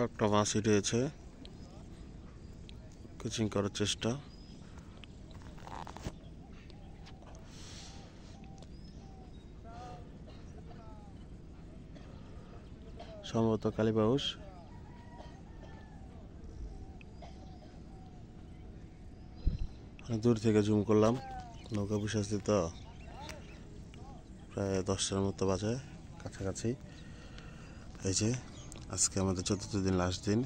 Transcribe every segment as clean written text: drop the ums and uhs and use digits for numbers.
একটা মাছ রয়েছে, কোচিং করার চেষ্টা। সম্ভবত কালীবাউস। দূর থেকে জুম করলাম, নৌকা বসে আসছি তো, প্রায় 10টার মতো বাজে কাছাকাছি। এই যে আজকে আমাদের 4th দিন, লাস্ট দিন।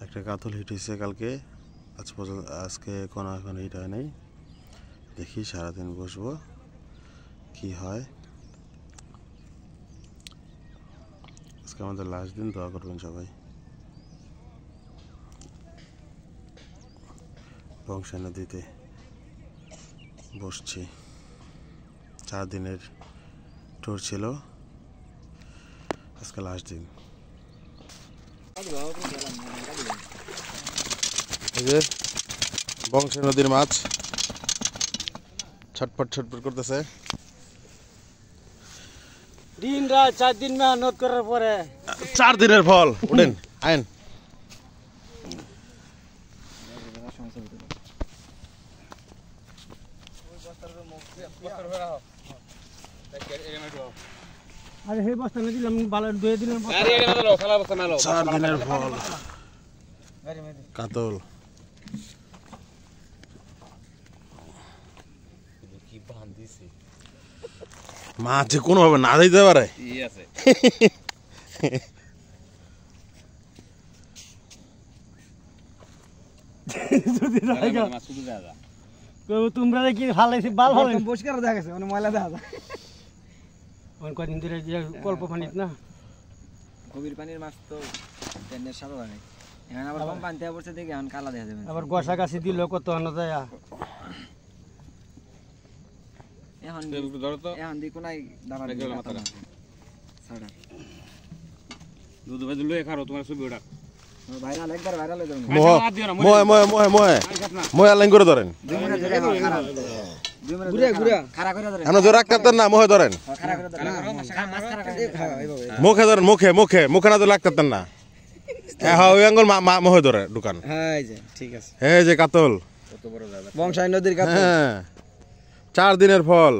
একটা কাতল হিট হয়েছে কালকে, আজ পর্যন্ত আজকে কোনো এখন হিট হয় নাই। দেখি সারাদিন বসবো কি হয়। আজকে আমাদের লাস্ট দিন, দোয়া করবেন সবাই। বংশা নদীতে বসছি, 4 দিনের ট্যুর ছিল, আজকে লাস্ট দিন। এই যে বংশা নদীর মাছ ছটফট ছটফট করতেছে। দিন রাত 4 দিন মেহনত করার পরে 4 দিনের ফল। উঠেন আইন। আরে হে বস্তা না দিলাম, ভালো 2 দিনের বস্তা। 4 দিনের ফল কাতল। মাছ যে কোনো ভাবে না দিতে পারে। তোমরা কি হালাইছি বাল হল পরিষ্কার দেখা গেছে, মানে ময়লা দেখা যায়। অন কদিন ধরে যে কল্প পানিত না, গভীর পানির মাছ তো টেনের সাদা লাগে, এখন আবার কম পানিতে পড়ছে দেখি এখন কালা দেখা যাবে। আবার গসা গাছি দিল কত হন যায়। এখন এখন দি কোনাই দাবার সাড়া দুধ ভাই লয়ে খারো তোমার ছবি ওটা ভাইরাল, একবার ভাইরাল হয়ে যাবে। মোয় মোয় মোয় মোয় মোয় লাইন করে ধরেন। 2 মিনিট ধরে খারাপ ঘুরে ঘুরে খারাপ করে ধরেন। আমরা জোর রাখতেন না, মোহে ধরেন, খারাপ করে ধরেন মাছ খারাপ করে এইভাবে মুখে ধরেন, মুখে মুখে মুখে না তো লাগতেন না। হ্যাঁ ওই আঙ্গুল মোহে ধরে দোকান। হ্যাঁ এই যে ঠিক আছে, এই যে কাতল, কত বড় জায়গা বংশাই নদীর কাতল। হ্যাঁ 4 দিনের ফল।